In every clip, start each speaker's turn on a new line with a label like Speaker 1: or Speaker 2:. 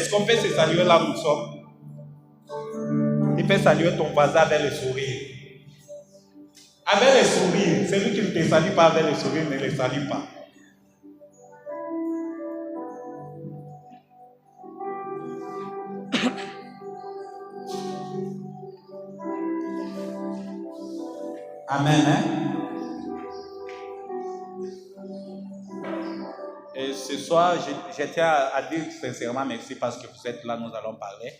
Speaker 1: Est-ce qu'on peut se saluer là où nous sommes? Tu peux saluer ton voisin avec le sourire. Avec le sourire. Celui qui ne te salue pas avec le sourire ne le salue pas. Amen. Hein? Et ce soir, je tiens à dire sincèrement merci parce que vous êtes là, nous allons parler.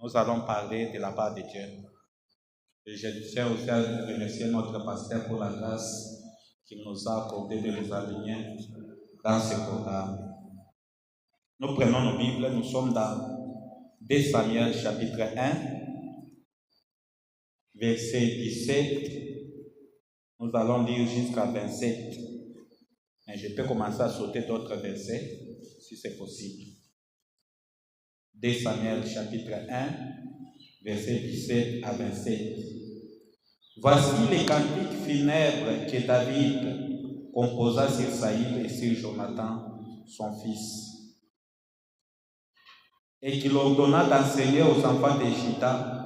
Speaker 1: Nous allons parler de la part de Dieu. Et je tiens aussi à remercier notre pasteur pour la grâce qu'il nous a accordé de les aligner dans ce programme. Nous prenons nos Bibles, nous sommes dans 2 Samuel chapitre 1, verset 17. Nous allons lire jusqu'à 27. Mais je peux commencer à sauter d'autres versets, si c'est possible. 2 Samuel chapitre 1, verset 17 à 27. Voici les cantiques funèbres que David composa sur Saïd et sur Jonathan, son fils, et qu'il ordonna d'enseigner aux enfants de Juda.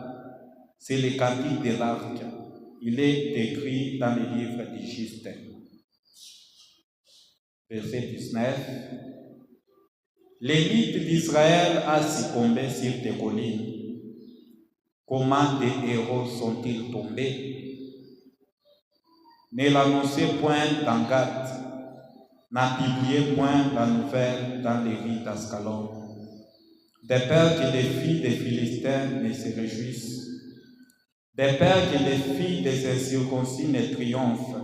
Speaker 1: C'est les cantiques de l'arc. Il est écrit dans le livre du Juste. Verset 19. L'élite d'Israël a succombé sur tes collines. Comment des héros sont-ils tombés? Ne l'annoncez point dans Gath, n'a publié point la nouvelle dans les villes d'Ascalon, de peur que les filles des Philistins ne se réjouissent, de peur que les filles des incirconcis ne triomphent.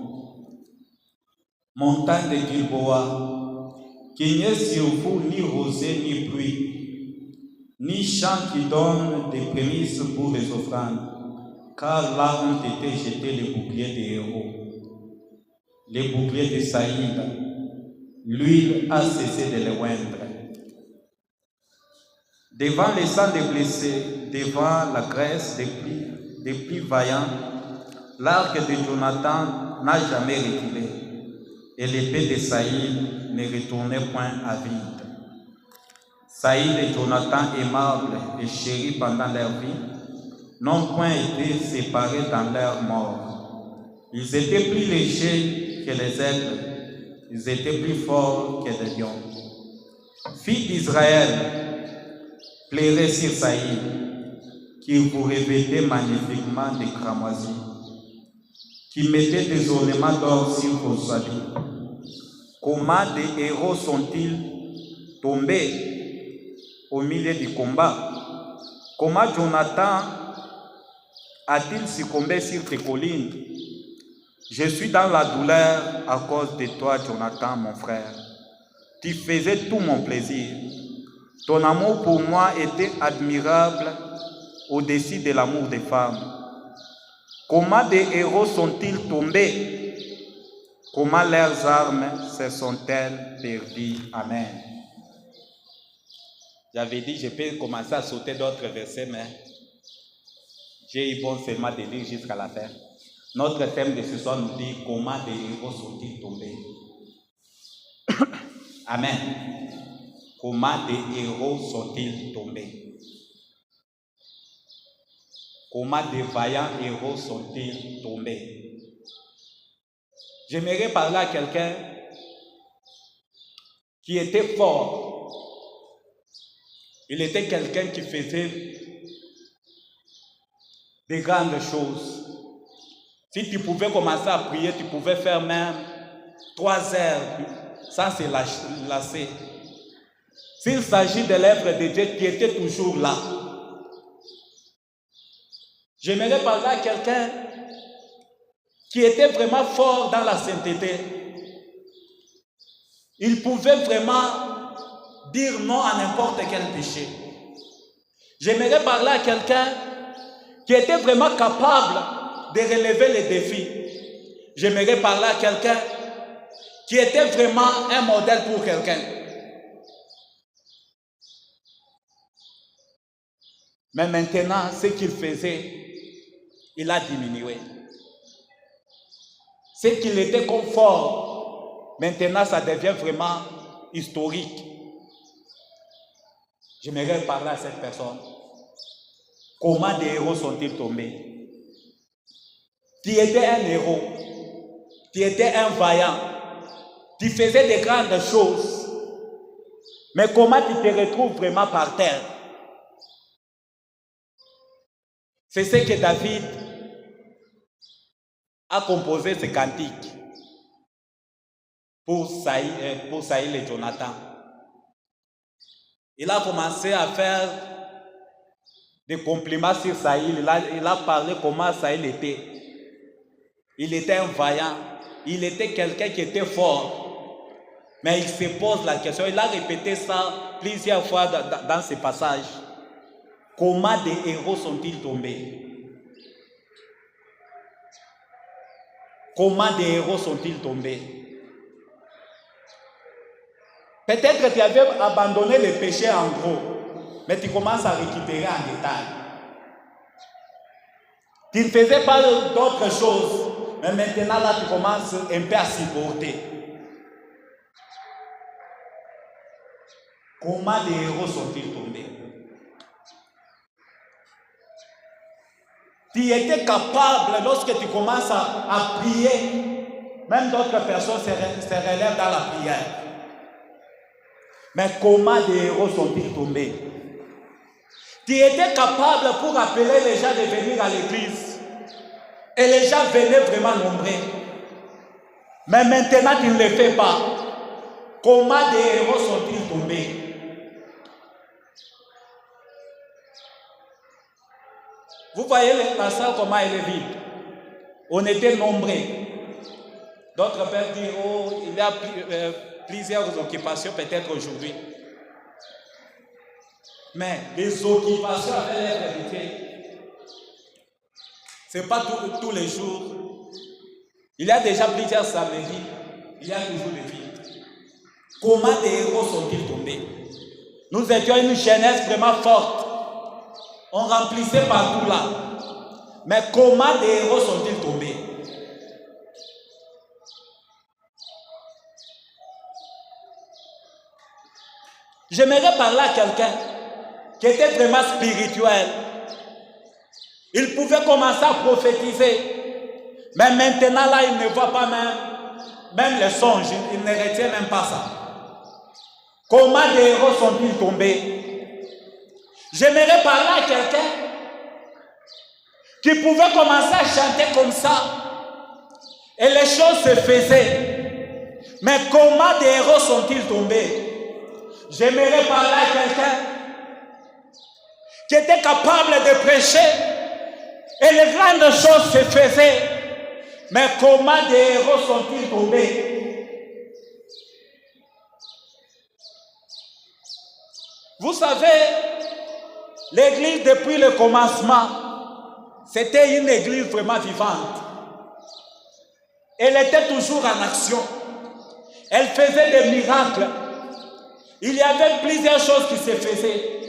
Speaker 1: Montagne de Gilboa, qu'il n'y ait sur vous ni rosée ni pluie, ni champ qui donne des prémices pour les offrandes, car là ont été jetés les boucliers des héros, les boucliers de Saïd. L'huile a cessé de les oindre. Devant les sangs des blessés, devant la graisse des plus vaillants, l'arc de Jonathan n'a jamais reculé, et l'épée de Saïd ne retournait point à vide. Saïd et Jonathan, aimables et chéris pendant leur vie, n'ont point été séparés dans leur mort. Ils étaient plus légers que les aigles, ils étaient plus forts que les lions. Filles d'Israël, pleurez sur Saïd, qui vous revêtait magnifiquement de cramoisis, qui mettait des ornements d'or sur vos habits. Comment des héros sont-ils tombés au milieu du combat? Comment Jonathan a-t-il succombé sur tes collines? Je suis dans la douleur à cause de toi, Jonathan, mon frère. Tu faisais tout mon plaisir. Ton amour pour moi était admirable au-dessus de l'amour des femmes. Comment des héros sont-ils tombés? Comment leurs armes se sont-elles perdues? Amen. J'avais dit, je peux commencer à sauter d'autres versets, mais j'ai eu bon seulement de lire jusqu'à la fin. Notre thème de ce soir nous dit comment des héros sont-ils tombés. Amen. Comment des héros sont-ils tombés? Comment des vaillants héros sont-ils tombés? J'aimerais parler à quelqu'un qui était fort. Il était quelqu'un qui faisait de grandes choses. Si tu pouvais commencer à prier, tu pouvais faire même 3 heures sans se lasser. S'il s'agit de l'œuvre de Dieu, tu étais toujours là. J'aimerais parler à quelqu'un qui était vraiment fort dans la sainteté. Il pouvait vraiment dire non à n'importe quel péché. J'aimerais parler à quelqu'un qui était vraiment capable de relever les défis. J'aimerais parler à quelqu'un qui était vraiment un modèle pour quelqu'un. Mais maintenant, ce qu'il faisait, il a diminué. Ce qu'il était comme fort, maintenant ça devient vraiment historique. J'aimerais parler à cette personne. Comment des héros sont-ils tombés? Tu étais un héros, tu étais un vaillant, tu faisais des grandes choses, mais comment tu te retrouves vraiment par terre? C'est ce que David a composé ce cantique pour Saïl et Jonathan. Il a commencé à faire des compliments sur Saïl. Il a parlé comment Saïl était. Il était un vaillant. Il était quelqu'un qui était fort. Mais il se pose la question. Il a répété ça plusieurs fois dans ce passage. Comment des héros sont-ils tombés? Comment des héros sont-ils tombés? Peut-être que tu avais abandonné le péché en gros, mais tu commences à récupérer en détail. Tu ne faisais pas d'autres choses, mais maintenant là tu commences un peu à supporter. Comment des héros sont-ils tombés? Tu étais capable, lorsque tu commences à prier, même d'autres personnes se relèvent dans la prière. Mais comment des héros sont-ils tombés? Tu étais capable pour appeler les gens de venir à l'église. Et les gens venaient vraiment nombreux. Mais maintenant, tu ne le fais pas. Comment des héros sont-ils tombés? Vous voyez la salle, comment elle est vide. On était nombreux. D'autres peuvent dire, oh, il y a plusieurs occupations peut-être aujourd'hui. Mais les occupations avec la vérité, ce n'est pas tous les jours. Il y a déjà plusieurs samedis, il y a toujours des vides. Comment des héros sont-ils tombés? Nous étions une jeunesse vraiment forte. On remplissait partout là. Mais comment des héros sont-ils tombés? J'aimerais parler à quelqu'un qui était vraiment spirituel. Il pouvait commencer à prophétiser. Mais maintenant là, il ne voit pas même les songes. Il ne retient même pas ça. Comment des héros sont-ils tombés? J'aimerais parler à quelqu'un qui pouvait commencer à chanter comme ça. Et les choses se faisaient. Mais comment des héros sont-ils tombés? J'aimerais parler à quelqu'un qui était capable de prêcher. Et les grandes choses se faisaient. Mais comment des héros sont-ils tombés? Vous savez, l'église depuis le commencement, c'était une église vraiment vivante. Elle était toujours en action. Elle faisait des miracles. Il y avait plusieurs choses qui se faisaient.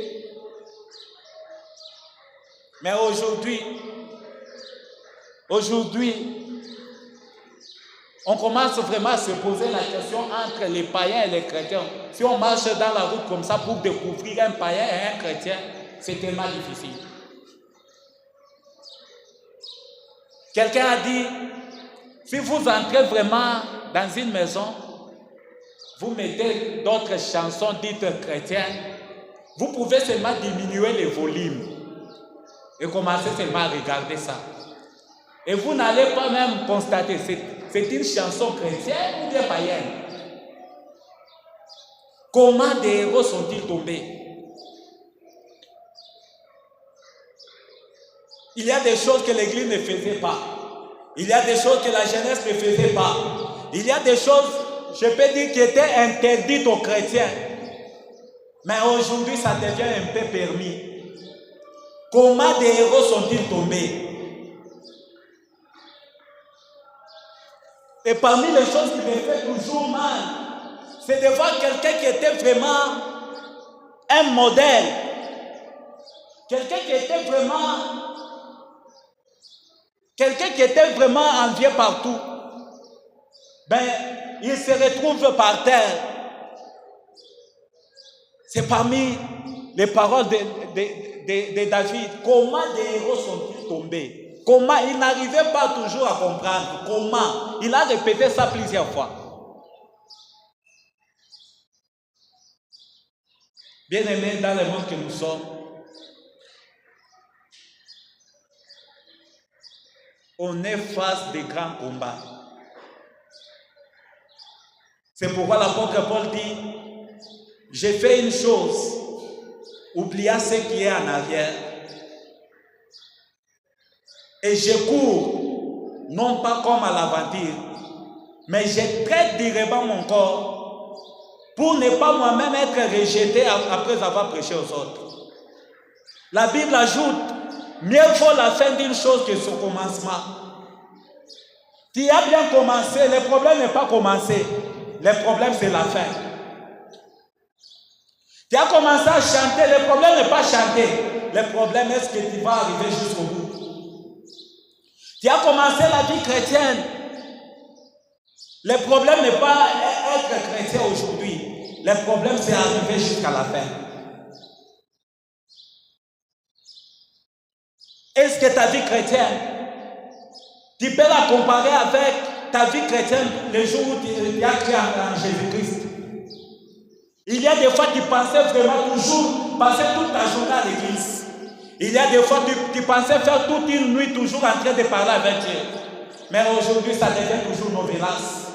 Speaker 1: Mais aujourd'hui, on commence vraiment à se poser la question entre les païens et les chrétiens. Si on marche dans la route comme ça pour découvrir un païen et un chrétien, c'est tellement difficile. Quelqu'un a dit, si vous entrez vraiment dans une maison, vous mettez d'autres chansons dites chrétiennes, vous pouvez seulement diminuer les volumes et commencer seulement à regarder ça. Et vous n'allez pas même constater, c'est une chanson chrétienne ou bien païenne. Comment des héros sont-ils tombés? Il y a des choses que l'Église ne faisait pas. Il y a des choses que la jeunesse ne faisait pas. Il y a des choses, je peux dire, qui étaient interdites aux chrétiens. Mais aujourd'hui, ça devient un peu permis. Comment des héros sont-ils tombés? Et parmi les choses qui me font toujours mal, c'est de voir quelqu'un qui était vraiment un modèle. Quelqu'un qui était vraiment envié partout. Ben, il se retrouve par terre. C'est parmi les paroles de David. Comment des héros sont-ils tombés? Comment? Il n'arrivait pas toujours à comprendre. Comment? Il a répété ça plusieurs fois. Bien-aimés, dans le monde que nous sommes, on est face des grands combats. C'est pourquoi l'apôtre Paul dit, j'ai fait une chose, oubliant ce qui est en arrière, et je cours, non pas comme à l'aventure, mais je traite durement mon corps pour ne pas moi-même être rejeté après avoir prêché aux autres. La Bible ajoute, mieux vaut la fin d'une chose que son commencement. Tu as bien commencé, le problème n'est pas commencé, le problème c'est la fin. Tu as commencé à chanter, le problème n'est pas chanter, le problème est ce que tu vas arriver jusqu'au bout. Tu as commencé la vie chrétienne, le problème n'est pas être chrétien aujourd'hui, le problème c'est arriver jusqu'à la fin. Est-ce que ta vie chrétienne, tu peux la comparer avec ta vie chrétienne le jour où tu as cru en Jésus-Christ? Il y a des fois tu pensais vraiment toujours passer toute ta journée à l'église. Il y a des fois tu pensais faire toute une nuit toujours en train de parler avec Dieu. Mais aujourd'hui ça devient toujours novelas.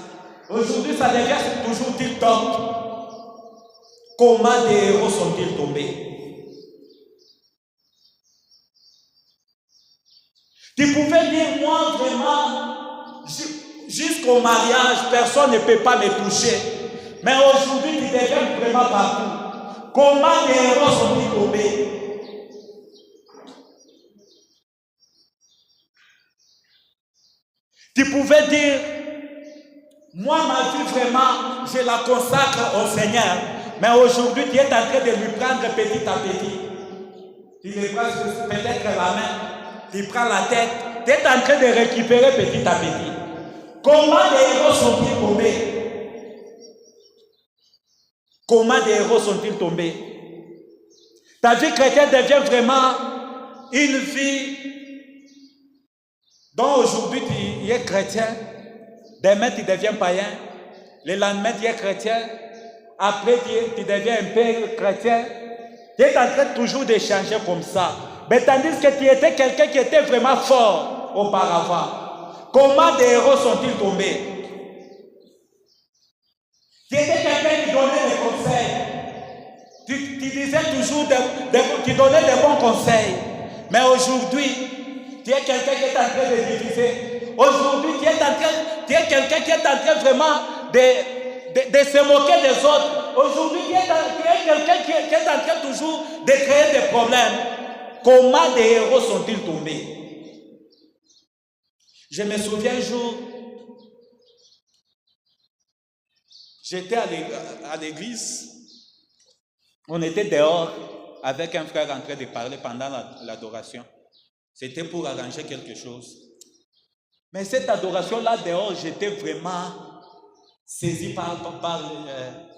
Speaker 1: Aujourd'hui ça devient toujours TikTok. Comment des héros sont-ils tombés? Tu pouvais dire, moi vraiment, jusqu'au mariage, personne ne peut pas me toucher. Mais aujourd'hui, tu deviens vraiment partout. Comment des héros sont-ils tombés? Tu pouvais dire, moi, ma vie vraiment, je la consacre au Seigneur. Mais aujourd'hui, tu es en train de lui prendre petit à petit. Tu lui prends peut-être la main. Tu prends la tête, tu es en train de récupérer petit à petit. Comment des héros sont-ils tombés? Comment des héros sont-ils tombés? Ta vie chrétienne devient vraiment une vie dont aujourd'hui tu es chrétien, demain tu deviens païen, le lendemain tu es chrétien, après tu deviens un peu chrétien. Tu es en train toujours de changer comme ça. Mais tandis que tu étais quelqu'un qui était vraiment fort auparavant. Comment des héros sont-ils tombés? Tu étais quelqu'un qui donnait des conseils. Tu disais toujours, tu donnais des bons conseils. Mais aujourd'hui, tu es quelqu'un qui est en train de diviser. Aujourd'hui, tu es quelqu'un qui est en train vraiment de se moquer des autres. Aujourd'hui, tu es quelqu'un qui est en train toujours de créer des problèmes. Comment des héros sont-ils tombés? Je me souviens un jour, j'étais à l'église, on était dehors avec un frère en train de parler pendant l'adoration. C'était pour arranger quelque chose. Mais cette adoration-là dehors, j'étais vraiment saisi par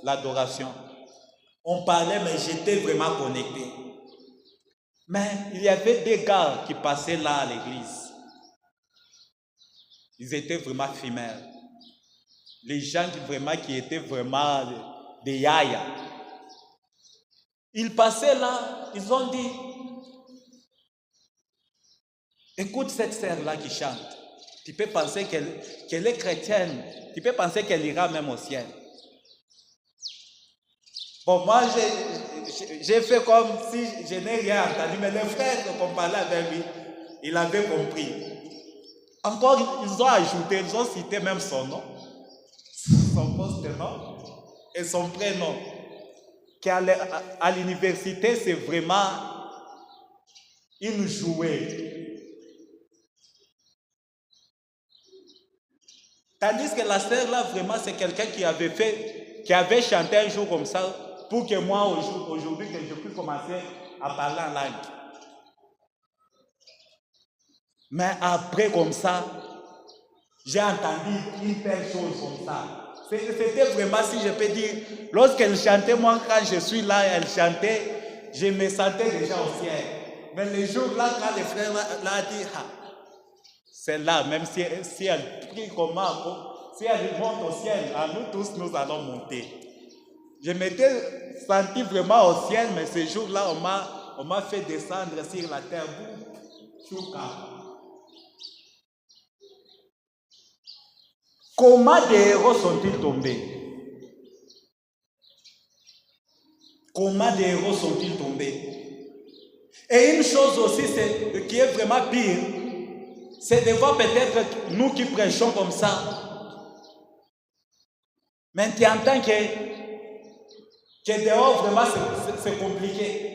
Speaker 1: l'adoration. On parlait, mais j'étais vraiment connecté. Mais il y avait des gars qui passaient là à l'église. Ils étaient vraiment éphémères. Les gens qui étaient vraiment des yaya. Ils passaient là, ils ont dit, écoute cette sœur-là qui chante. Tu peux penser qu'elle est chrétienne. Tu peux penser qu'elle ira même au ciel. Bon, moi, j'ai fait comme si je n'ai rien entendu, mais le frère qu'on parlait avec lui, il avait compris. Encore, ils ont ajouté, ils ont cité même son nom, son post-nom et son prénom. Qu'à l'université, c'est vraiment une jouée. Tandis que la sœur là, vraiment, c'est quelqu'un qui avait chanté un jour comme ça, pour que moi, aujourd'hui, que je puisse commencer à parler en langue. Mais après, comme ça, j'ai entendu une telle chose comme ça. C'était vraiment, si je peux dire, lorsqu'elle chantait, moi, quand je suis là, elle chantait,
Speaker 2: je me sentais déjà au ciel. Mais le jour-là, quand le frère l'a dit, ah, c'est là, même si elle prie comment, si elle monte au ciel, à nous tous, nous allons monter. Je m'étais senti vraiment au ciel, mais ce jour-là, on m'a fait descendre sur la terre. Comment des héros sont-ils tombés? Comment des héros sont-ils tombés? Et une chose aussi qui est vraiment pire, c'est de voir peut-être nous qui prêchons comme ça. Mais tu entends que dehors vraiment c'est compliqué.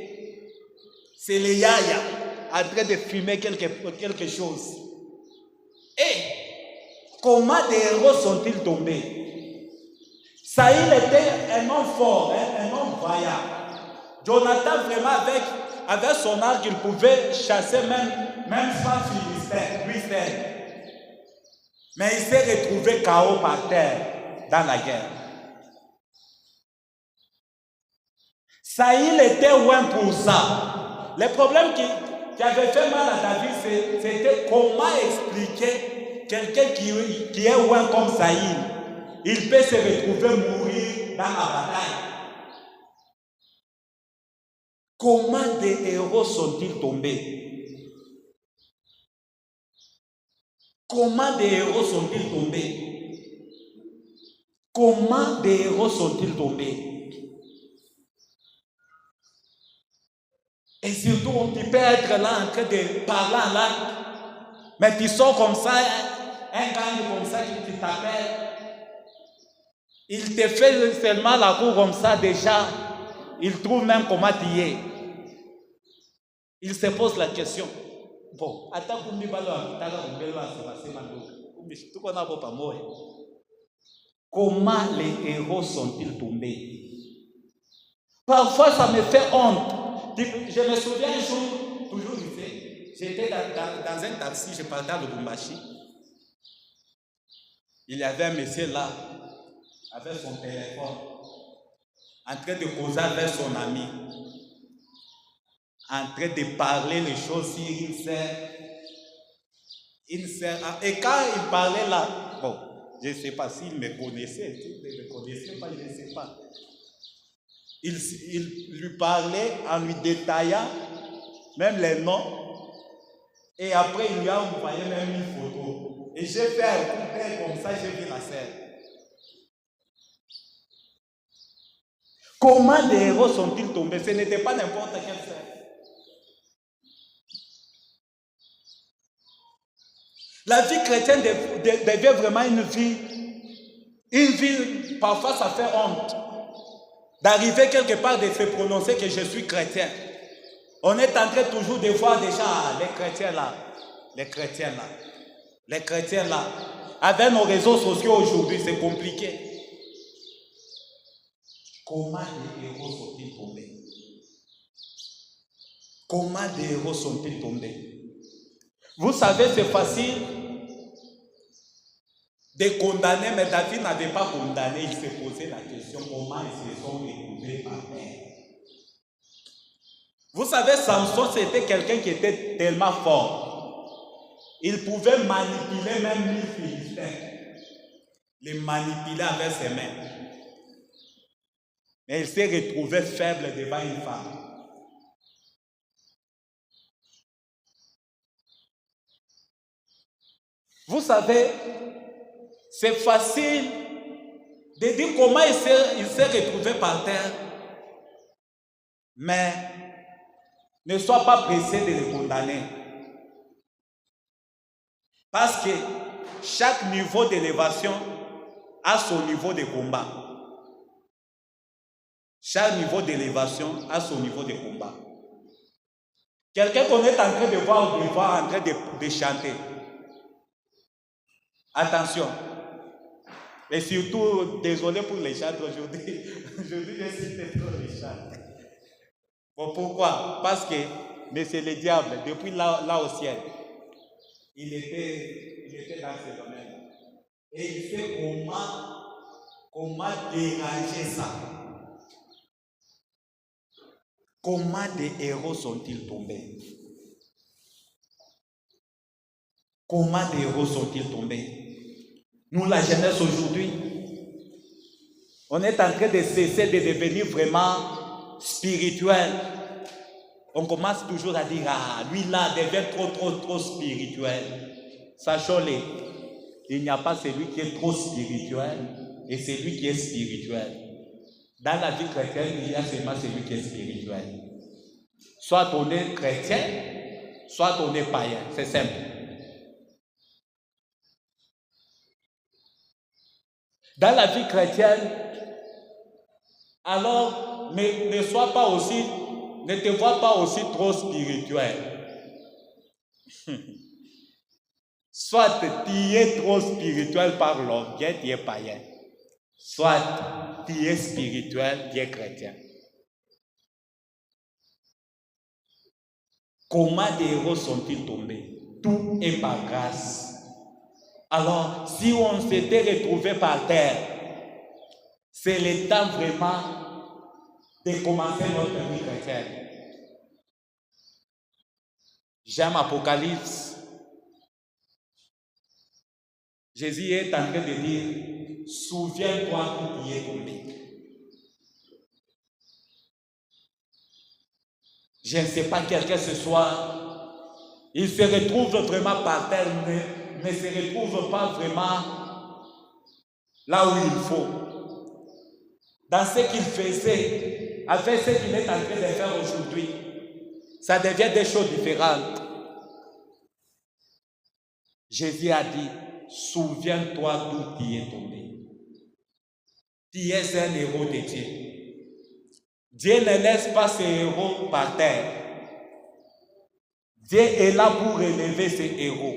Speaker 2: C'est les yaya en train de fumer quelque chose. Et comment des héros sont-ils tombés? Saïl était un homme fort, un homme vaillant. Jonathan vraiment avec son arc, il pouvait chasser même 100 Philistins, lui seul. Mais il s'est retrouvé KO par terre dans la guerre. Saïl était loin pour ça. Le problème qui avait fait mal à David, c'était comment expliquer quelqu'un qui est loin comme Saïl. Il peut se retrouver mourir dans la bataille. Comment des héros sont-ils tombés? Comment des héros sont-ils tombés? Comment des héros sont-ils tombés? Et surtout, tu peux être là en train de parler en langue, mais tu sors comme ça, un gang comme ça qui t'appelle, il te fait seulement la cour comme ça déjà, il trouve même comment tu es. Il se pose la question. Bon, comment les héros sont-ils tombés? Parfois, ça me fait honte. Je me souviens un jour, toujours ici, j'étais dans un taxi, je partais à Lubumbashi. Il y avait un monsieur là, avec son téléphone, en train de causer avec son ami, en train de parler les choses sur une sœur. Et quand il parlait là, bon, je ne sais pas s'il me connaissait, s'il ne me connaissait pas, je ne sais pas. Il lui parlait en lui détaillant même les noms. Et après, il lui a envoyé même une photo. Et j'ai fait un coup d'œil comme ça, j'ai vu la sœur. Comment des héros sont-ils tombés? Ce n'était pas n'importe quelle sœur. La vie chrétienne devient vraiment une vie, parfois ça fait honte. D'arriver quelque part de se prononcer que je suis chrétien. On est en train toujours de voir déjà les chrétiens là. Avec nos réseaux sociaux aujourd'hui, c'est compliqué. Comment les héros sont-ils tombés? Comment des héros sont-ils tombés? Vous savez, c'est facile de condamner, mais David n'avait pas condamné, il s'est posé la question comment ils se sont retrouvés par terre. Vous savez, Samson, c'était quelqu'un qui était tellement fort. Il pouvait manipuler même 1000 Philistins. Les manipuler avec ses mains. Mais il s'est retrouvé faible devant une femme. Vous savez, c'est facile de dire comment il s'est retrouvé par terre, mais ne sois pas pressé de le condamner. Parce que chaque niveau d'élévation a son niveau de combat. Chaque niveau d'élévation a son niveau de combat. Quelqu'un qu'on est en train de voir au boulevard, en train de chanter. Attention. Et surtout, désolé pour les chants aujourd'hui. Aujourd'hui, je cite trop les chants. Bon, pourquoi? Parce que, mais c'est le diable, depuis là au ciel, il était dans ce domaine. Et il sait comment déranger ça. Comment des héros sont-ils tombés? Comment des héros sont-ils tombés? Nous, la jeunesse aujourd'hui, on est en train de cesser de devenir vraiment spirituel. On commence toujours à dire, ah, lui là devient trop spirituel. Sachons-le, il n'y a pas celui qui est trop spirituel et celui qui est spirituel. Dans la vie chrétienne, il y a seulement celui qui est spirituel. Soit on est chrétien, soit on est païen. C'est simple. Dans la vie chrétienne, alors ne te vois pas aussi trop spirituel. Soit tu es trop spirituel par l'orgueil, tu es païen. Soit tu es spirituel, tu es chrétien. Comment des héros sont-ils tombés? Tout est par grâce. Alors, si on s'était retrouvé par terre, c'est le temps vraiment de commencer notre vie chrétienne. J'aime Apocalypse. Jésus est en train de dire, souviens-toi où tu es tombé. Je ne sais pas quelqu'un ce soir, il se retrouve vraiment par terre, ne se retrouve pas vraiment là où il faut. Dans ce qu'il faisait, avec ce qu'il est en train de faire aujourd'hui, ça devient des choses différentes. Jésus a dit, souviens-toi d'où tu es tombé. Tu es un héros de Dieu. Dieu ne laisse pas ses héros par terre. Dieu est là pour relever ses héros.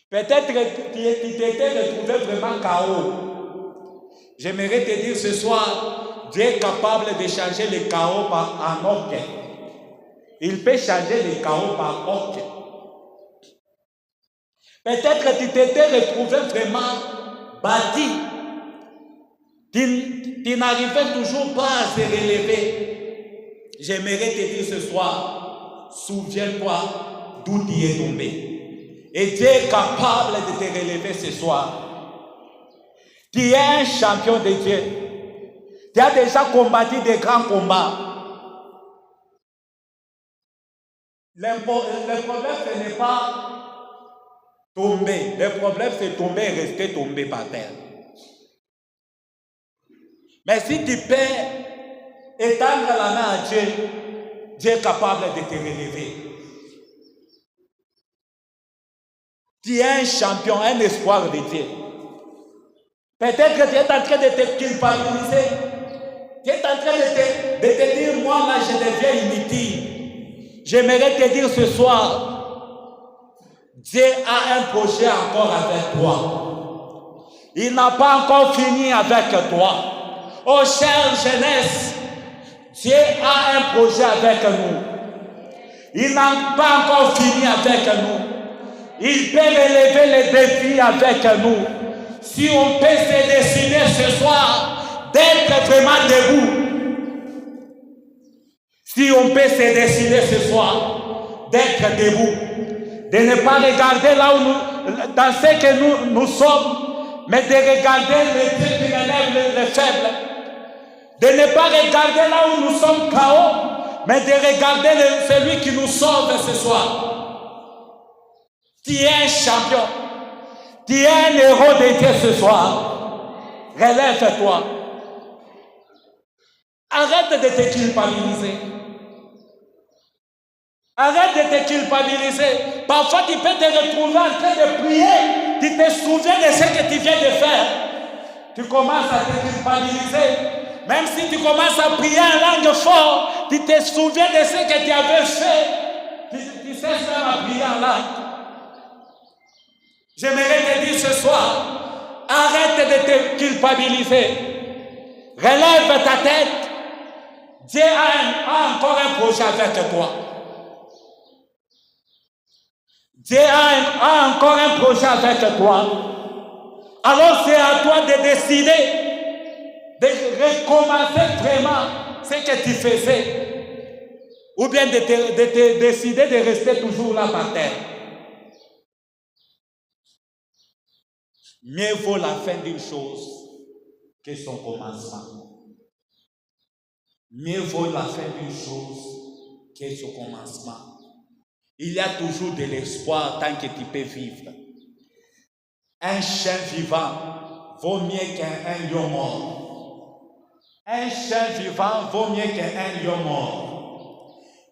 Speaker 2: Peut-être que tu t'étais retrouvé vraiment chaos. J'aimerais te dire ce soir, Dieu est capable de changer le chaos en orgueil. Il peut changer le chaos par orgueil. Peut-être que tu t'étais retrouvé vraiment bâti. Tu n'arrivais toujours pas à se relever. J'aimerais te dire ce soir, souviens-toi d'où tu es tombé. Et Dieu est capable de te relever ce soir. Tu es un champion de Dieu. Tu as déjà combattu des grands combats. Le problème, ce n'est pas tomber. Le problème, c'est tomber et rester tombé par terre. Mais si tu peux étendre la main à Dieu, Dieu est capable de te relever. Tu es un champion, un espoir de Dieu. Peut-être que tu es en train de te culpabiliser. Tu es en train de te dire, moi là je deviens inutile. J'aimerais te dire ce soir, Dieu a un projet encore avec toi. Il n'a pas encore fini avec toi. Oh chère jeunesse, Dieu a un projet avec nous. Il n'a pas encore fini avec nous. Il peut relever les défis avec nous. Si on peut se décider ce soir d'être vraiment debout. Si on peut se décider ce soir d'être debout. De ne pas regarder là où nous, dans ce que nous sommes, mais de regarder les Dieu qui relève les faibles. De ne pas regarder là où nous sommes chaos, mais de regarder celui qui nous sauve ce soir. Tu es un champion. Tu es un héros de Dieu ce soir. Relève-toi. Arrête de te culpabiliser. Arrête de te culpabiliser. Parfois, tu peux te retrouver en train de prier. Tu te souviens de ce que tu viens de faire. Tu commences à te culpabiliser. Même si tu commences à prier en langue forte, tu te souviens de ce que tu avais fait. Tu sais même à prier en langue. J'aimerais te dire ce soir, arrête de te culpabiliser. Relève ta tête. Dieu a encore un projet avec toi. Dieu a encore un projet avec toi. Alors c'est à toi de décider de recommencer vraiment ce que tu faisais. ou bien de décider de rester toujours là par terre. Mieux vaut la fin d'une chose que son commencement. Mieux vaut la fin d'une chose que son commencement. Il y a toujours de l'espoir tant que tu peux vivre. Un chien vivant vaut mieux qu'un lion mort. Un chien vivant vaut mieux qu'un lion mort.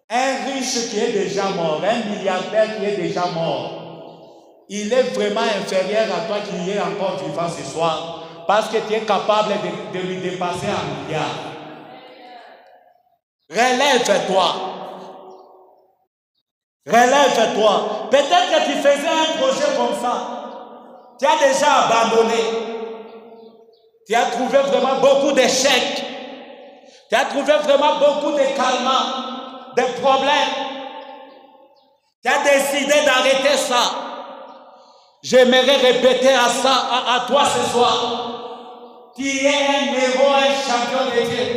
Speaker 2: Un riche qui est déjà mort, un milliardaire qui est déjà mort, il est vraiment inférieur à toi qui est encore vivant ce soir, parce que tu es capable de lui dépasser un milliard. Relève-toi. Relève-toi. Peut-être que tu faisais un projet comme ça. Tu as déjà abandonné. Tu as trouvé vraiment beaucoup d'échecs. Tu as trouvé vraiment beaucoup de calmants, de problèmes. Tu as décidé d'arrêter ça. J'aimerais répéter à toi ce soir. Tu es un héros, un champion de Dieu.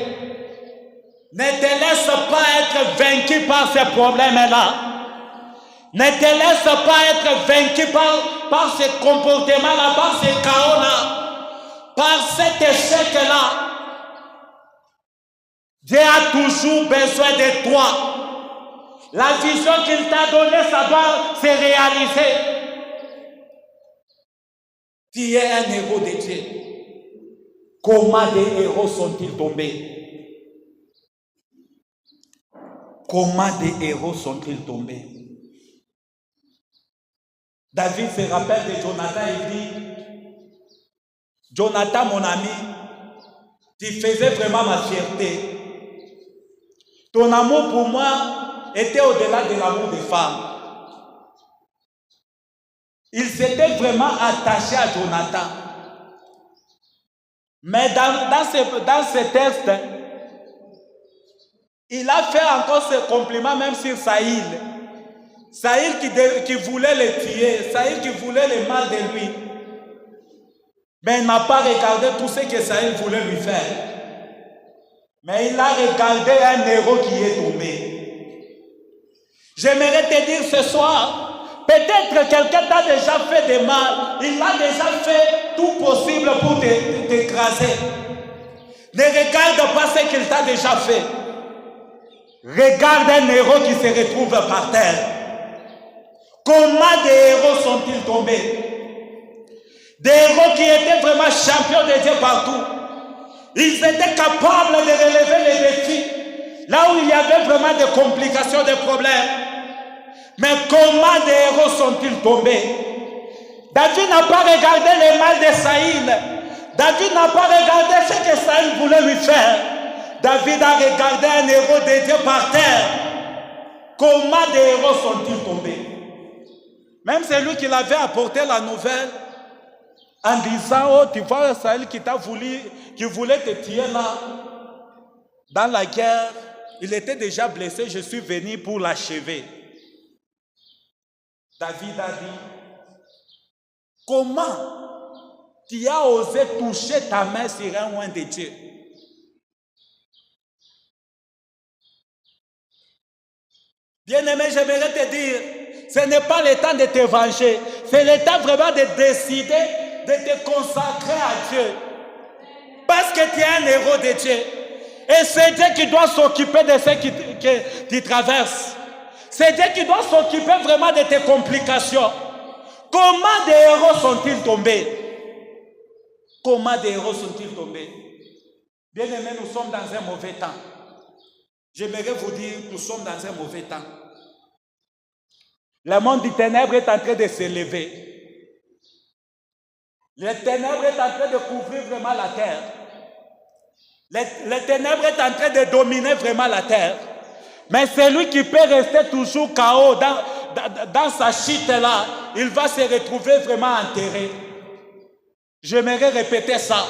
Speaker 2: Ne te laisse pas être vaincu par ces problèmes-là. Ne te laisse pas être vaincu par ces comportements-là, par ces chaos-là, par cet échec-là. Dieu a toujours besoin de toi. La vision qu'il t'a donnée, ça doit se réaliser. Tu es un héros de Dieu. Comment des héros sont-ils tombés? Comment des héros sont-ils tombés? David se rappelle de Jonathan et dit, Jonathan, mon ami, tu faisais vraiment ma fierté. Ton amour pour moi était au-delà de l'amour des femmes. Il s'était vraiment attaché à Jonathan. Mais dans ce texte, il a fait encore ce compliment même sur Saïl. Saïl qui voulait le tuer, Saïl qui voulait le mal de lui. Mais il n'a pas regardé tout ce que Saïl voulait lui faire. Mais il a regardé un héros qui est tombé. J'aimerais te dire ce soir, peut-être quelqu'un t'a déjà fait des mal. Il a déjà fait tout possible pour t'écraser. Ne regarde pas ce qu'il t'a déjà fait. Regarde un héros qui se retrouve par terre. Comment des héros sont-ils tombés? Des héros qui étaient vraiment champions de Dieu partout. Ils étaient capables de relever les défis. Là où il y avait vraiment des complications, des problèmes. Mais comment des héros sont-ils tombés? David n'a pas regardé les mal de Saïl. David n'a pas regardé ce que Saïl voulait lui faire. David a regardé un héros de Dieu par terre. Comment des héros sont-ils tombés? Même celui qui l'avait apporté la nouvelle en disant, oh, tu vois Saïl qui voulait te tuer là, dans la guerre, il était déjà blessé, je suis venu pour l'achever. David a dit, comment tu as osé toucher ta main sur un oint de Dieu? Bien-aimé, j'aimerais te dire, ce n'est pas le temps de te venger, c'est le temps vraiment de décider de te consacrer à Dieu. Parce que tu es un héros de Dieu. Et c'est Dieu qui doit s'occuper de ce que tu traverses. C'est Dieu qui doit s'occuper vraiment de tes complications. Comment des héros sont-ils tombés? Comment des héros sont-ils tombés? Bien-aimés, nous sommes dans un mauvais temps. J'aimerais vous dire, nous sommes dans un mauvais temps. Le monde des ténèbres est en train de se lever. Les ténèbres est en train de couvrir vraiment la terre. Les ténèbres est en train de dominer vraiment la terre. Mais celui qui peut rester toujours KO dans sa chute là, il va se retrouver vraiment enterré. J'aimerais répéter ça.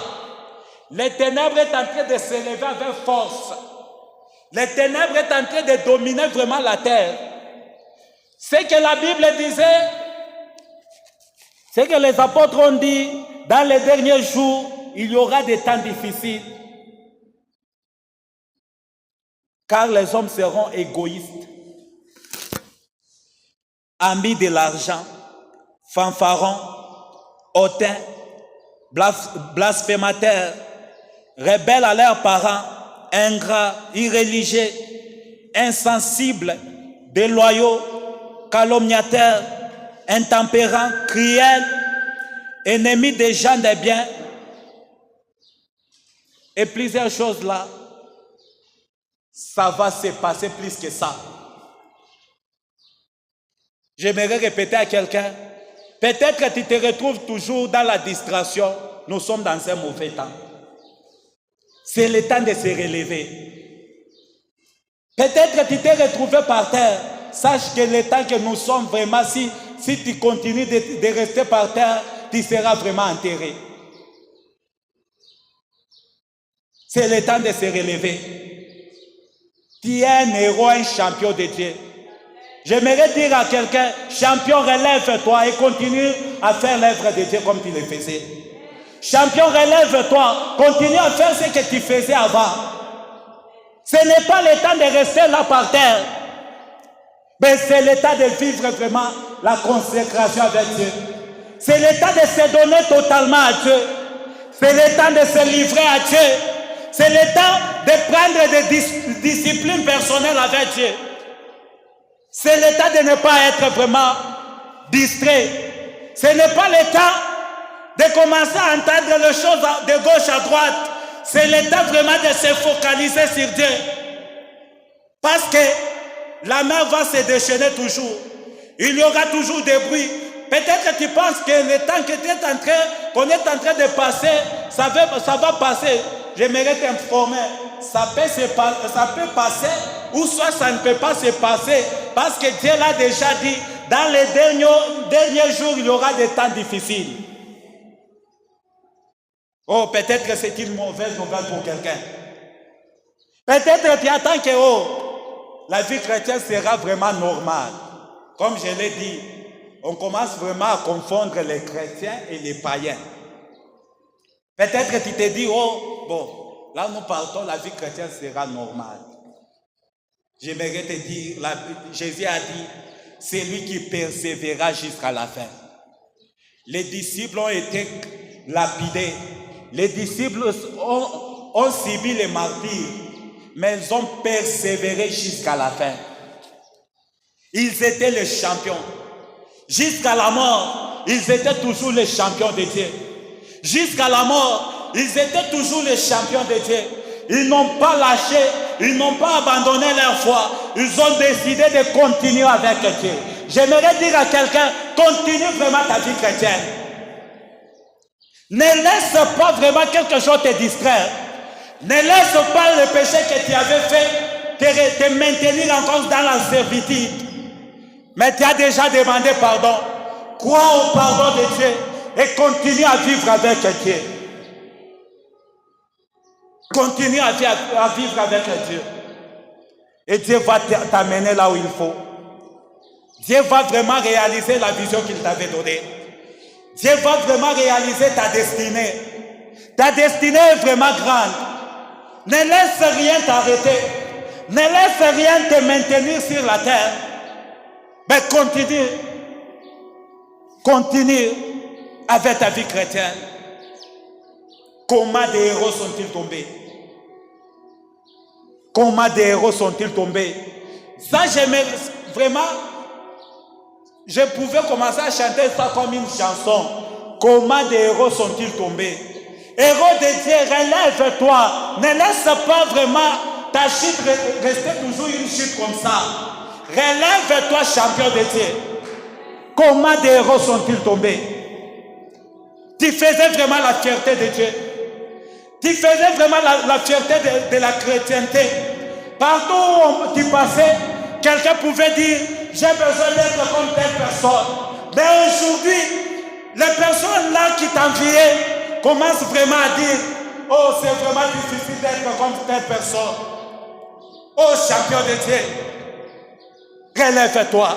Speaker 2: Les ténèbres est en train de se lever avec force. Les ténèbres est en train de dominer vraiment la terre. Ce que la Bible disait, ce que les apôtres ont dit, dans les derniers jours, il y aura des temps difficiles. car les hommes seront égoïstes, amis de l'argent, fanfarons, hautains, blasphémateurs, rebelles à leurs parents, ingrats, irréligieux, insensibles, déloyaux, calomniateurs, intempérants, cruels, ennemis des gens des biens, et plusieurs choses là. Ça va se passer plus que ça. J'aimerais répéter à quelqu'un, peut-être que tu te retrouves toujours dans la distraction. Nous sommes dans un mauvais temps. C'est le temps de se relever. Peut-être que tu t'es retrouvé par terre. Sache que le temps que nous sommes vraiment, si tu continues de rester par terre, tu seras vraiment enterré. C'est le temps de se relever. Tu es un héros, un champion de Dieu. J'aimerais dire à quelqu'un, champion, relève-toi et continue à faire l'œuvre de Dieu comme tu le faisais. Champion, relève-toi, continue à faire ce que tu faisais avant. Ce n'est pas le temps de rester là par terre, mais c'est le temps de vivre vraiment la consécration avec Dieu. C'est le temps de se donner totalement à Dieu. C'est le temps de se livrer à Dieu. C'est le temps de prendre des disciplines personnelles avec Dieu. C'est le temps de ne pas être vraiment distrait. Ce n'est pas le temps de commencer à entendre les choses de gauche à droite. C'est le temps vraiment de se focaliser sur Dieu. Parce que la mer va se déchaîner toujours. Il y aura toujours des bruits. Peut-être que tu penses que le temps qu'on est en train de passer, ça va passer. J'aimerais t'informer, ça peut passer ou soit ça ne peut pas se passer parce que Dieu l'a déjà dit, dans les derniers jours, il y aura des temps difficiles. Oh, peut-être que c'est une mauvaise nouvelle pour quelqu'un. Peut-être que tu attends que la vie chrétienne sera vraiment normale. Comme je l'ai dit, on commence vraiment à confondre les chrétiens et les païens. Peut-être que tu te dis, bon, là nous partons, la vie chrétienne sera normale. J'aimerais te dire, Jésus a dit, c'est lui qui persévérera jusqu'à la fin. Les disciples ont été lapidés. Les disciples ont subi les martyrs, mais ils ont persévéré jusqu'à la fin. Ils étaient les champions. Jusqu'à la mort, ils étaient toujours les champions de Dieu. Jusqu'à la mort, ils étaient toujours les champions de Dieu. Ils n'ont pas lâché, ils n'ont pas abandonné leur foi. Ils ont décidé de continuer avec Dieu. J'aimerais dire à quelqu'un, continue vraiment ta vie chrétienne. Ne laisse pas vraiment quelque chose te distraire. Ne laisse pas le péché que tu avais fait te maintenir encore dans la servitude. Mais tu as déjà demandé pardon. Crois au pardon de Dieu et continue à vivre avec Dieu. Continue à vivre avec Dieu. Et Dieu va t'amener là où il faut. Dieu va vraiment réaliser la vision qu'il t'avait donnée. Dieu va vraiment réaliser ta destinée. Ta destinée est vraiment grande. Ne laisse rien t'arrêter. Ne laisse rien te maintenir sur la terre. Mais continue. Continue avec ta vie chrétienne. Comment des héros sont-ils tombés? Comment des héros sont-ils tombés? Ça, j'aimais vraiment. Je pouvais commencer à chanter ça comme une chanson. Comment des héros sont-ils tombés? Héros de Dieu, relève-toi. Ne laisse pas vraiment ta chute rester toujours une chute comme ça. Relève-toi, champion de Dieu. Comment des héros sont-ils tombés? Tu faisais vraiment la fierté de Dieu. Tu faisais vraiment la fierté de la chrétienté. Partout où tu passais, quelqu'un pouvait dire, j'ai besoin d'être comme telle personne. Mais aujourd'hui, les personnes là qui t'enviaient commencent vraiment à dire, oh, c'est vraiment difficile d'être comme telle personne. Oh, champion de Dieu, relève-toi.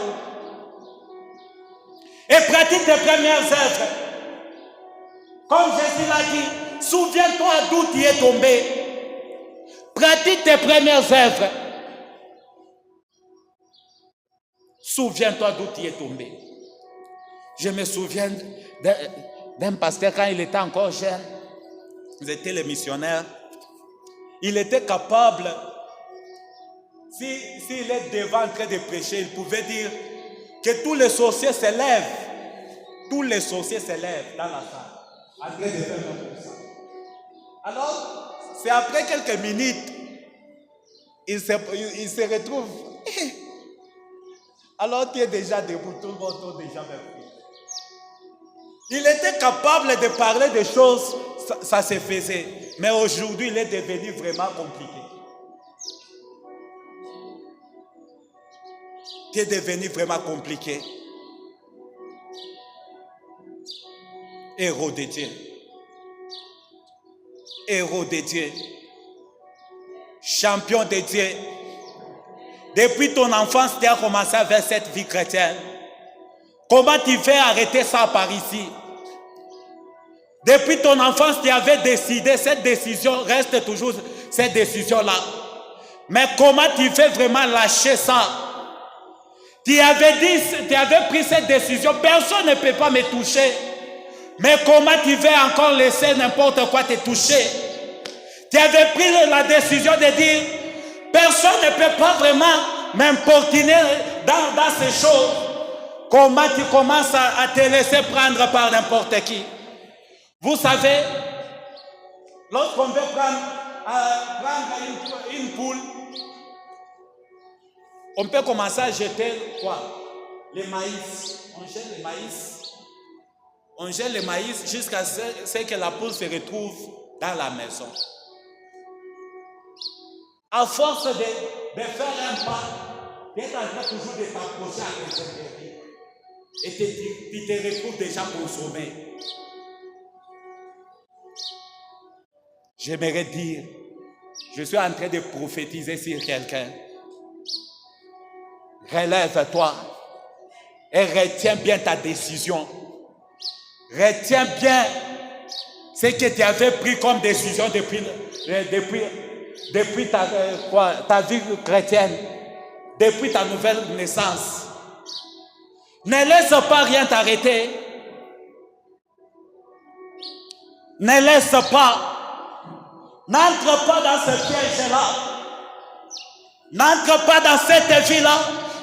Speaker 2: Et pratique tes premières œuvres. Comme Jésus l'a dit, souviens-toi d'où tu es tombé. Pratique tes premières œuvres. Souviens-toi d'où tu es tombé. Je me souviens d'un pasteur quand il était encore jeune. Vous étiez le missionnaire. Il était capable, s'il est devant en train de prêcher, il pouvait dire que tous les sorciers se lèvent. Tous les sorciers se lèvent dans la salle. En train de faire comme ça. Alors, c'est après quelques minutes, il se retrouve. Alors tu es déjà debout, tout le monde est déjà repris. Il était capable de parler des choses, ça se faisait. Mais aujourd'hui, il est devenu vraiment compliqué. Tu es devenu vraiment compliqué. Héros de Dieu. Héros de Dieu. Champion de Dieu. Depuis ton enfance, tu as commencé à faire cette vie chrétienne. Comment tu fais arrêter ça par ici? Depuis ton enfance, tu avais décidé, cette décision reste toujours cette décision-là. Mais comment tu fais vraiment lâcher ça? Tu avais pris cette décision, personne ne peut pas me toucher. Mais comment tu vas encore laisser n'importe quoi te toucher? Tu avais pris la décision de dire, personne ne peut pas vraiment m'importuner dans ces choses. Comment tu commences à te laisser prendre par n'importe qui? Vous savez, lorsqu'on veut prendre une poule, on peut commencer à jeter quoi? Le maïs. On jette le maïs. On jette le maïs jusqu'à ce que la poule se retrouve dans la maison. À force de faire un pas, tu es en train toujours de t'approcher à l'intérieur. Et tu te retrouves déjà consommé. J'aimerais dire, je suis en train de prophétiser sur quelqu'un. Relève-toi et retiens bien ta décision. Retiens bien ce que tu avais pris comme décision depuis ta vie chrétienne, depuis ta nouvelle naissance. Ne laisse pas rien t'arrêter. Ne laisse pas. N'entre pas dans ce piège-là. N'entre pas dans cette vie-là.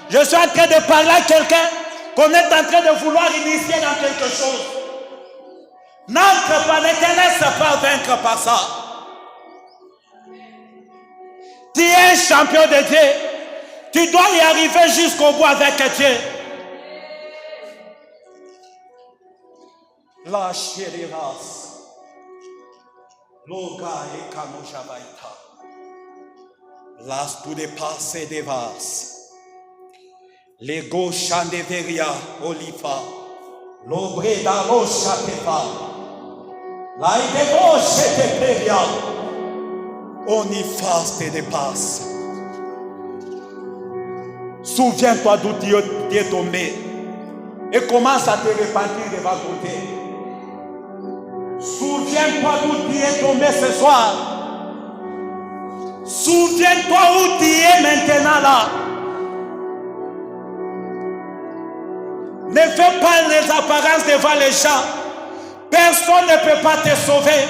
Speaker 2: Je suis en train de parler à quelqu'un qu'on est en train de vouloir initier dans quelque chose. N'entre pas, ne te laisse pas vaincre par ça. Tu es un champion de Dieu. Tu dois y arriver jusqu'au bout avec Dieu. Lâchez les races. Loga et Kanoshabaita. Las tu de passe de vas. Les gauches de veria olifa. L'obre da rocha tepa. La de gauche te peria. On y faste de passe. Souviens-toi d'où tu es tombé et commence à te repentir devant ton Dieu. Souviens-toi d'où tu es tombé ce soir. Souviens-toi où tu es maintenant là. Ne fais pas les apparences devant les gens. Personne ne peut pas te sauver.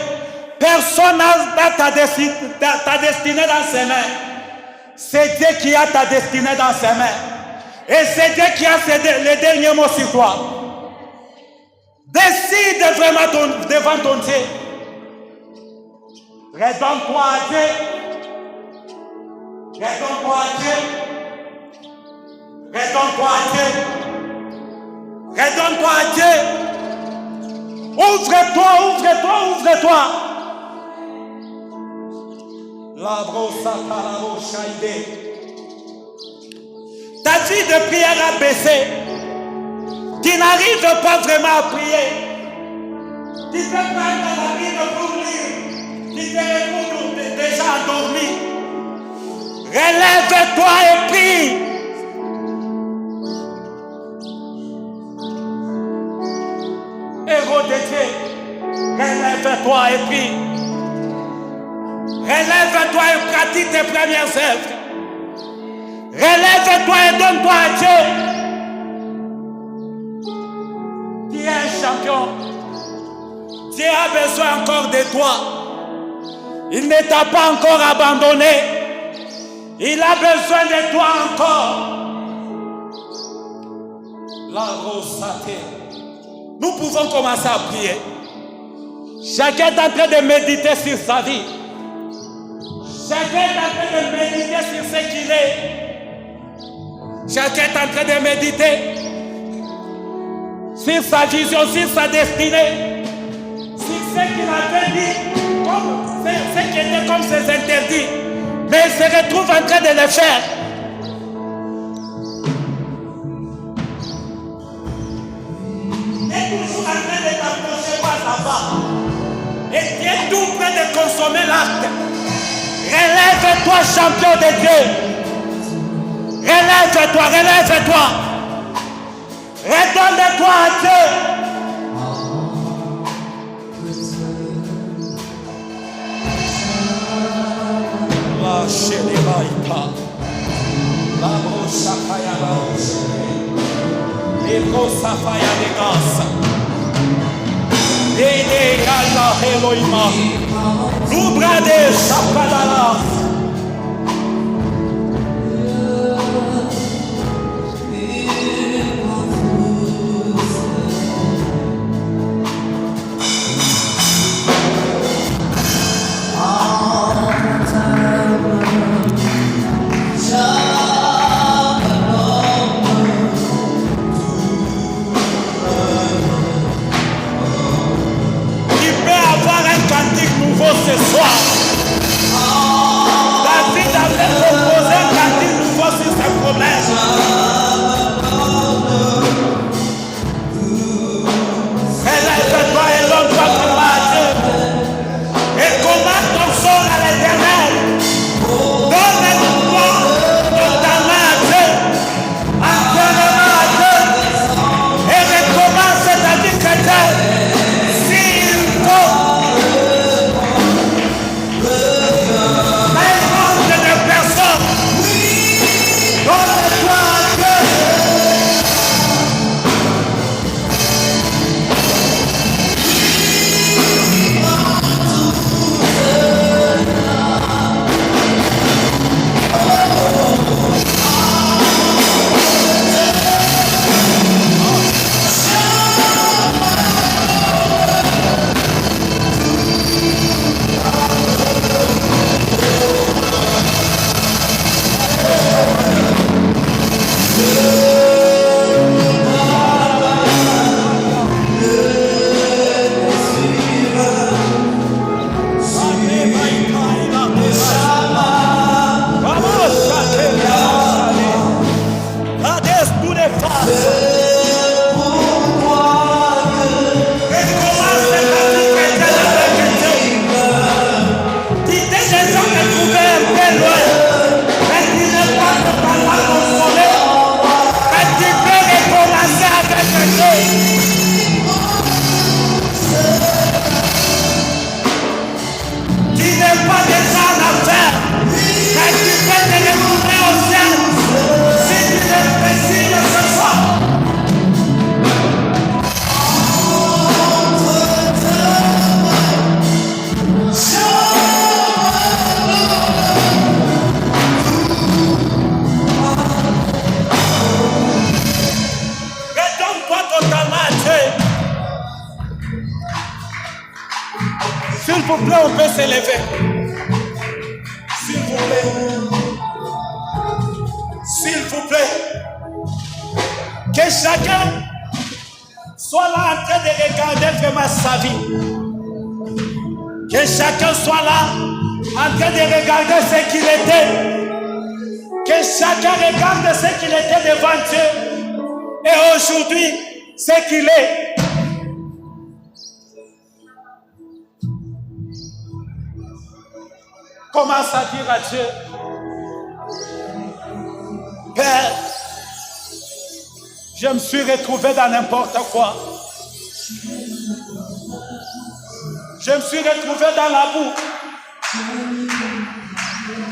Speaker 2: Personne n'a ta destinée dans ses mains. C'est Dieu qui a ta destinée dans ses mains. Et c'est Dieu qui a le dernier mot sur toi. Décide vraiment devant ton Dieu. Redonne-toi à Dieu. Redonne-toi à Dieu. Redonne-toi à Dieu. Redonne-toi à Dieu. Ouvre-toi, ouvre-toi, ouvre-toi. La brossa tarabo shaide. Ta vie de prière a baissé. Tu n'arrives pas vraiment à prier. Tu te prends dans la vie de pour lire. Tu te retrouves déjà endormi. Relève-toi et prie. Héros de Dieu, relève-toi et prie. Relève-toi et pratique tes premières œuvres. Relève-toi et Donne-toi à Dieu. Tu es un champion. Dieu a besoin encore de toi. Il ne t'a pas encore abandonné. Il a besoin de toi encore. La rosate. Nous pouvons commencer à prier. Chacun est en train de méditer sur sa vie. Chacun est en train de méditer sur ce qu'il est. Chacun est en train de méditer sur sa vision, sur sa destinée, sur ce qu'il avait dit, ce qui était comme ses interdits. Mais il se retrouve en train de le faire. Et toujours en train de t'approcher par là-bas. Et tu es tout près de consommer l'acte. Relève-toi, champion de Dieu. Relève-toi, relève-toi. Redonne-toi à Dieu. La chélébaïka. La brochafaya la roche. Les brochafaya les gaz. Ede yalla Elohima. L'oubrade chapadala. Ce soir, David avait proposé un cantique nouveau sur ses problèmes. Relève-toi et donne-toi ton Dieu. Et commande ton sort à l'Éternel. Donne-toi ta main à Dieu. Entraîne-moi à Dieu. Et recommence ta vie chrétienne. S'il faut. S'il vous plaît, on peut s'élever. S'il vous plaît. S'il vous plaît. Que chacun soit là en train de regarder vraiment sa vie. Que chacun soit là en train de regarder ce qu'il était. Que chacun regarde ce qu'il était devant Dieu. Et aujourd'hui, ce qu'il est. Commence à dire à Dieu, Père, je me suis retrouvé dans n'importe quoi. Je me suis retrouvé dans la boue.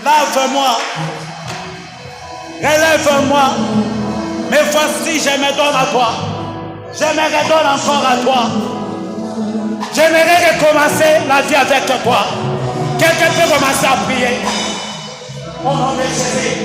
Speaker 2: Lave-moi. Relève-moi. Mais voici, je me donne à toi. Je me redonne encore à toi. J'aimerais recommencer la vie avec toi. Quelqu'un peut commencer à prier. Au nom de Jésus.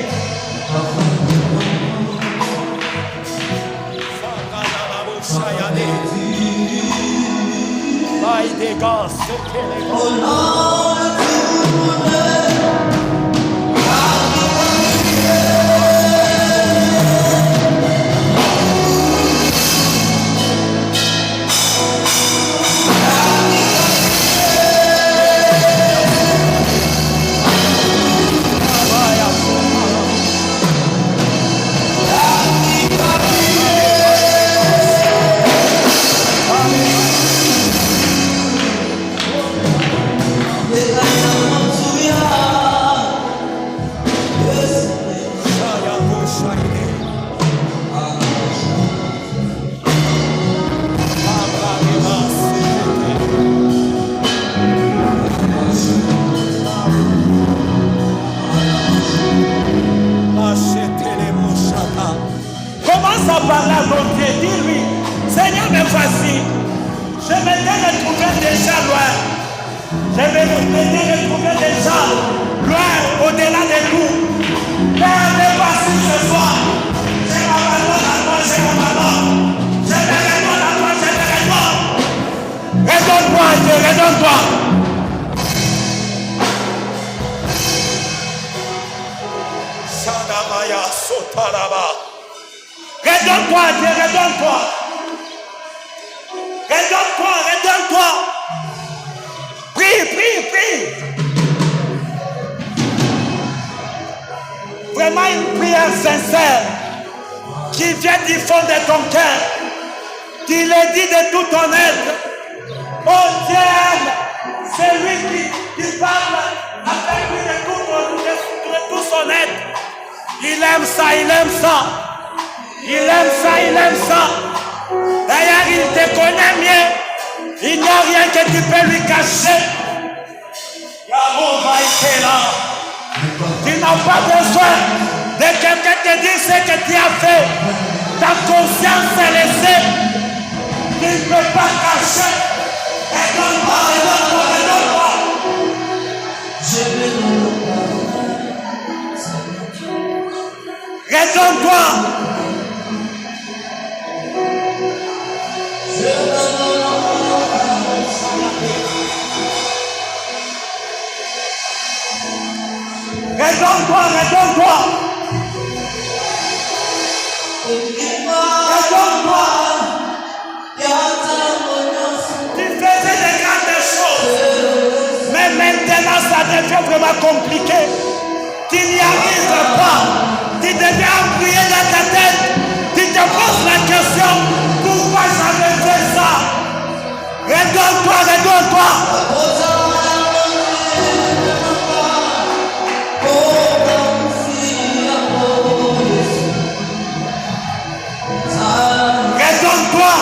Speaker 2: Commence à parler à ton Dieu, dis-lui, Seigneur, me voici. Je m'étais retrouvé déjà loin. Je m'étais retrouvé déjà loin, au-delà de nous. Père, me voici ce soir. Je m'abandonne à toi, je m'abandonne. Je me redonne à toi, je me redonne. Redonne-moi, Dieu, redonne-toi. Shandamaya Sotaraba. Redonne-toi, Dieu, redonne-toi. Redonne-toi, redonne-toi. Prie, prie, prie. Vraiment une prière sincère qui vient du fond de ton cœur. Tu le dis de tout ton être. Oh Dieu, c'est lui qui parle avec lui de tout son être. Il aime ça, il aime ça. Il aime ça, il aime ça. D'ailleurs, il te connaît mieux. Il n'y a rien que tu peux lui cacher. Yahweh est là. Tu n'as pas besoin de quelqu'un te dire ce que tu as fait. Ta conscience est laissée. Tu ne peux pas cacher. Redonne-moi, redonne-moi, redonne-moi. Redonne-toi. Redonne-toi, redonne-toi. Redonne-toi. Tu faisais des grandes choses. Mais maintenant, ça devient vraiment compliqué. Tu n'y arrives pas. Tu deviens embrouillé dans ta tête. Tu te poses la question, pourquoi j'avais fait ça? Redonne-toi, redonne-toi. Redonne-toi.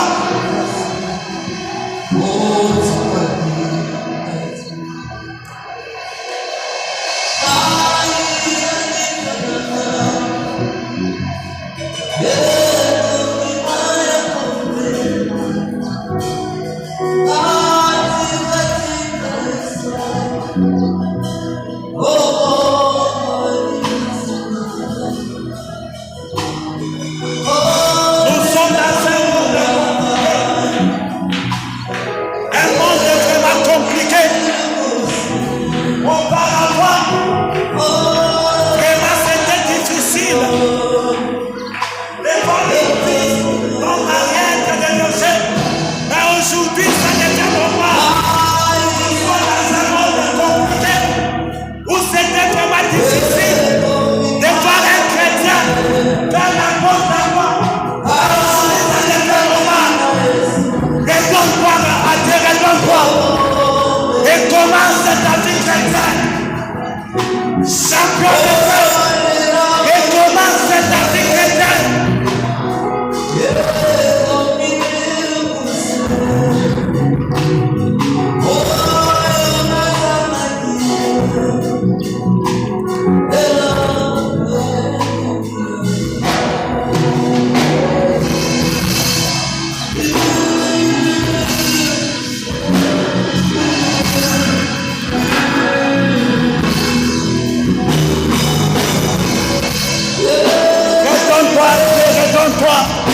Speaker 2: Donne-toi.